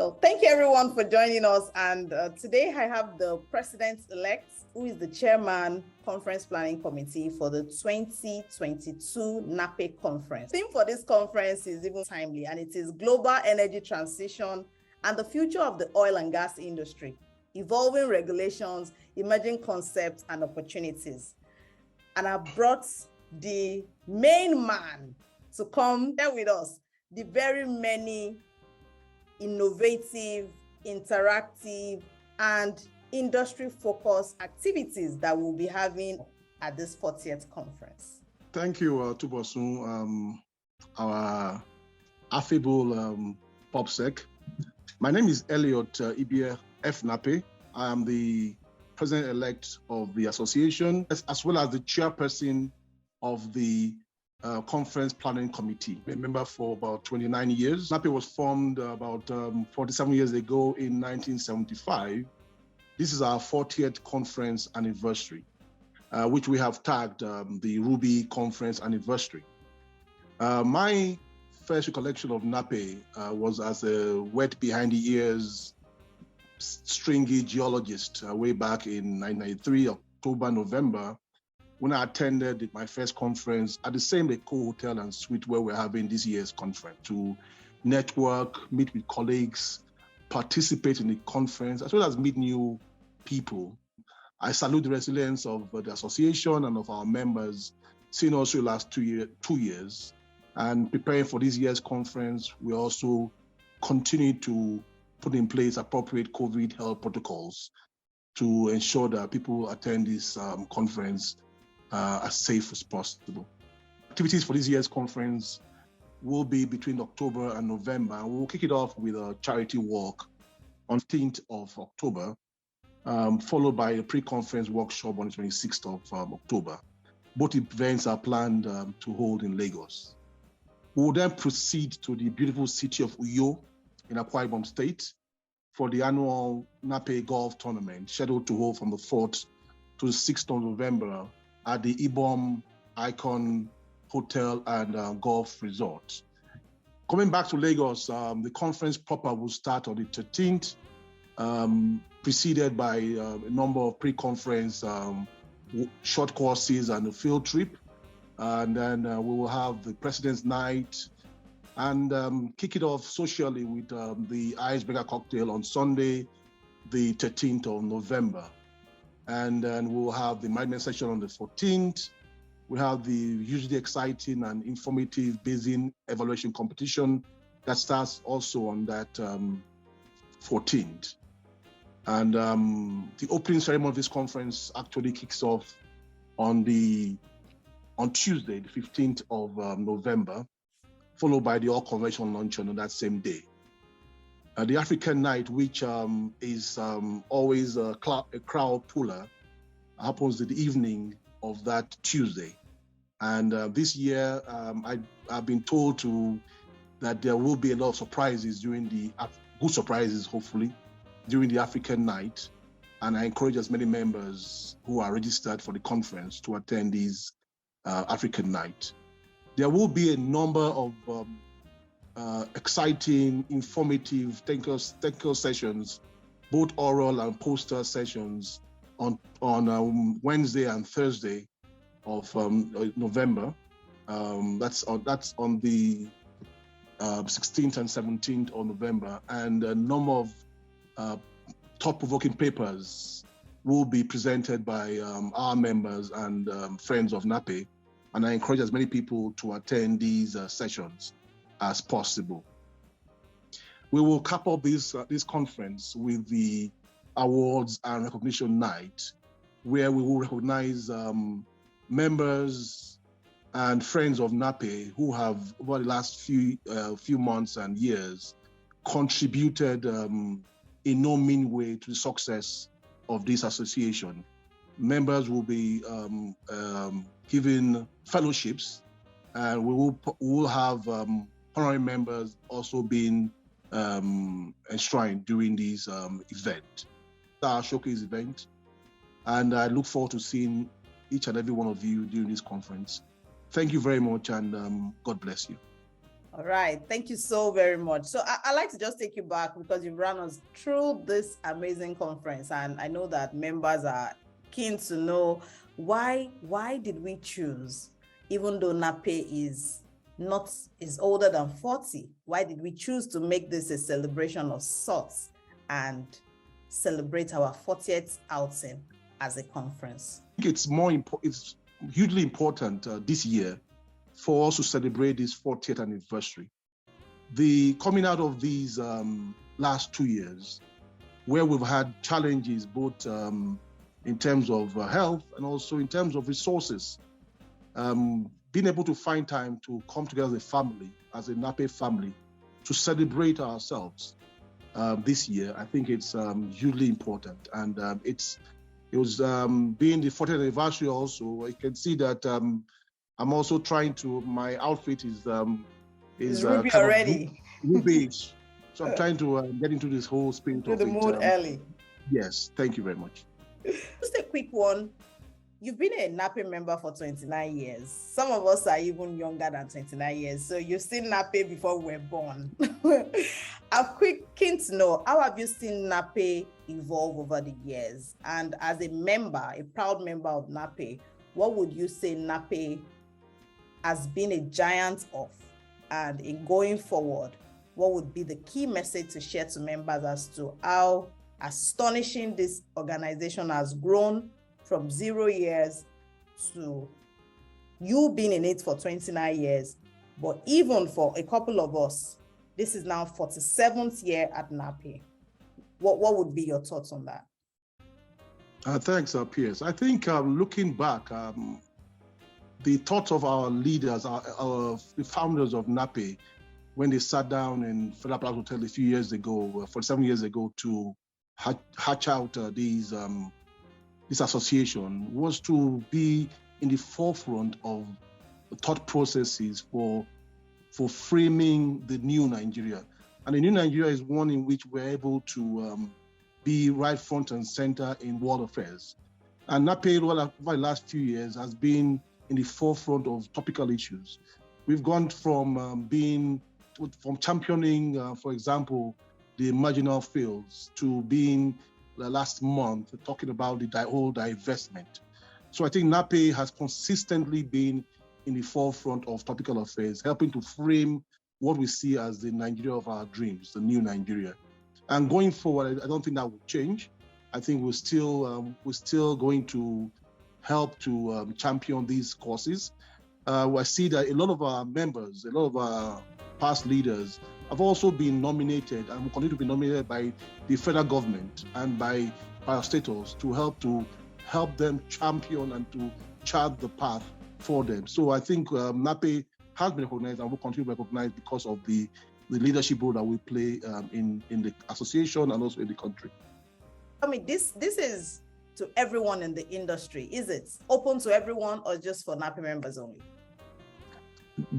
So thank you everyone for joining us. And today I have the president-elect, who is the chairman conference planning committee for the 2022 FNAPE conference. The theme for this conference is even timely, and it is global energy transition and the future of the oil and gas industry, evolving regulations, emerging concepts and opportunities. And I brought the main man to come here with us, the very many innovative, interactive, and industry-focused activities that we'll be having at this 40th conference. Thank you, Tubosun, our affable PopSec. My name is Elliot, Ibie, FNAPE. I am the president-elect of the association, as well as the chairperson of the conference planning committee. Been a member for about 29 years. FNAPE was formed about 47 years ago in 1975. This is our 40th conference anniversary, which we have tagged the Ruby Conference Anniversary. My first recollection of FNAPE was as a wet behind the ears, stringy geologist way back in 1993, October, November, when I attended my first conference at the same Eco Hotel and Suite where we're having this year's conference, to network, meet with colleagues, participate in the conference, as well as meet new people. I salute the resilience of the association and of our members, seeing also the last 2 years. And preparing for this year's conference, we also continue to put in place appropriate COVID health protocols to ensure that people attend this conference as safe as possible. Activities for this year's conference will be between October and November. We'll kick it off with a charity walk on 15th of October, followed by a pre-conference workshop on the 26th of October. Both events are planned to hold in Lagos. We will then proceed to the beautiful city of Uyo in Akwa Ibom State for the annual FNAPE Golf Tournament, scheduled to hold from the 4th to the 6th of November at the Ibom Icon Hotel and Golf Resort. Coming back to Lagos, the conference proper will start on the 13th, preceded by a number of pre-conference short courses and a field trip. And then we will have the President's Night and kick it off socially with the Icebreaker Cocktail on Sunday, the 13th of November. And then we'll have the management session on the 14th. We have the hugely exciting and informative basin evaluation competition that starts also on that 14th. And the opening ceremony of this conference actually kicks off on Tuesday, the 15th of November, followed by the All Convention luncheon on that same day. The African Night, which is always a crowd puller, happens the evening of that Tuesday. And this year, I've been told that there will be a lot of surprises good surprises, hopefully, during the African Night. And I encourage as many members who are registered for the conference to attend these African Night. There will be a number of exciting, informative, technical sessions, both oral and poster sessions on Wednesday and Thursday of November. That's on the 16th and 17th of November, and a number of thought-provoking papers will be presented by our members and friends of FNAPE, and I encourage as many people to attend these sessions as possible. We will cap off this conference with the awards and recognition night, where we will recognize members and friends of FNAPE who have, over the last few months and years, contributed in no mean way to the success of this association. Members will be given fellowships, and we will have honorary members also being enshrined during this event. Our showcase event, and I look forward to seeing each and every one of you during this conference. Thank you very much, and God bless you. All right. Thank you so very much. So I'd like to just take you back because you've run us through this amazing conference. And I know that members are keen to know why did we choose, even though NAPE is older than 40, why did we choose to make this a celebration of sorts and celebrate our 40th outing as a conference? I think it's hugely important this year for us to celebrate this 40th anniversary. The coming out of these last 2 years, where we've had challenges both in terms of health and also in terms of resources, being able to find time to come together as a family, as a NAPE family, to celebrate ourselves this year, I think it's hugely important. And it was being the 40th anniversary also, I can see that I'm also trying to, my outfit is Ruby already. Ruby-ish. So I'm trying to get into this whole spirit of the mood early. Yes, thank you very much. Just a quick one. You've been a NAPE member for 29 years. Some of us are even younger than 29 years. So you've seen NAPE before we were born. I'm keen to know, how have you seen NAPE evolve over the years? And as a member, a proud member of NAPE, what would you say NAPE has been a giant of? And in going forward, what would be the key message to share to members as to how astonishing this organization has grown from 0 years to you being in it for 29 years? But even for a couple of us, this is now 47th year at NAPE. What would be your thoughts on that? Thanks, Piers. I think looking back, the thoughts of our leaders, the founders of NAPE, when they sat down in FNAPE Hotel a few years ago, 47 years ago, to hatch out this association, was to be in the forefront of the thought processes for framing the new Nigeria. And the new Nigeria is one in which we're able to be right front and center in world affairs. And NAPE, over the last few years, has been in the forefront of topical issues. We've gone from championing, for example, the marginal fields, to being last month talking about the whole divestment. So I think NAPE has consistently been in the forefront of topical affairs, helping to frame what we see as the Nigeria of our dreams, the new Nigeria. And going forward, I don't think that will change. I think we're still going to help to champion these causes. I see that a lot of our members, a lot of our past leaders have also been nominated and will continue to be nominated by the federal government and by our status to help them champion and to chart the path for them. So I think NAPE has been recognized and will continue to be recognized because of the leadership role that we play in the association and also in the country. I mean, this is to everyone in the industry. Is it open to everyone or just for NAPE members only?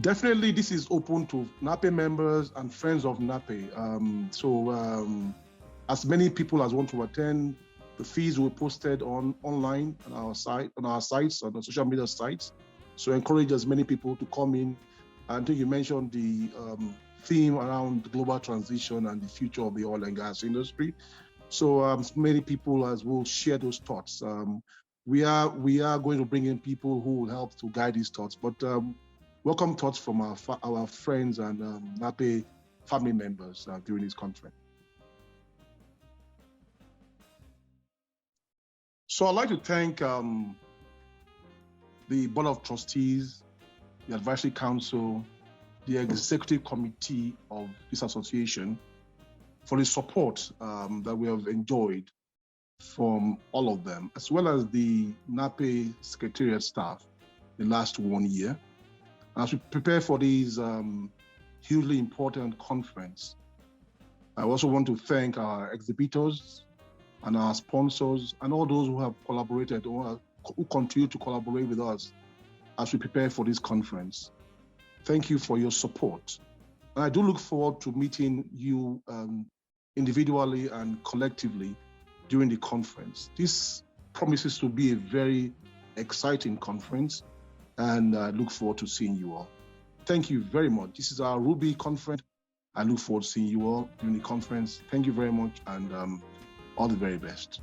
Definitely, this is open to NAPE members and friends of NAPE. As many people as want to attend, the fees will be posted online on our site, on our sites, on the social media sites. So encourage as many people to come in. I think you mentioned the theme around global transition and the future of the oil and gas industry. So many people as will share those thoughts. We are going to bring in people who will help to guide these thoughts, but welcome thoughts from our friends and NAPE family members during this conference. So I'd like to thank the Board of Trustees, the Advisory Council, the Executive Committee of this association for the support that we have enjoyed from all of them, as well as the NAPE Secretariat staff the last 1 year. As we prepare for this hugely important conference, I also want to thank our exhibitors and our sponsors and all those who have collaborated or who continue to collaborate with us as we prepare for this conference. Thank you for your support. And I do look forward to meeting you individually and collectively during the conference. This promises to be a very exciting conference, and I look forward to seeing you all. thank you very much. This is our Ruby conference. I look forward to seeing you all during the conference. Thank you very much, and all the very best.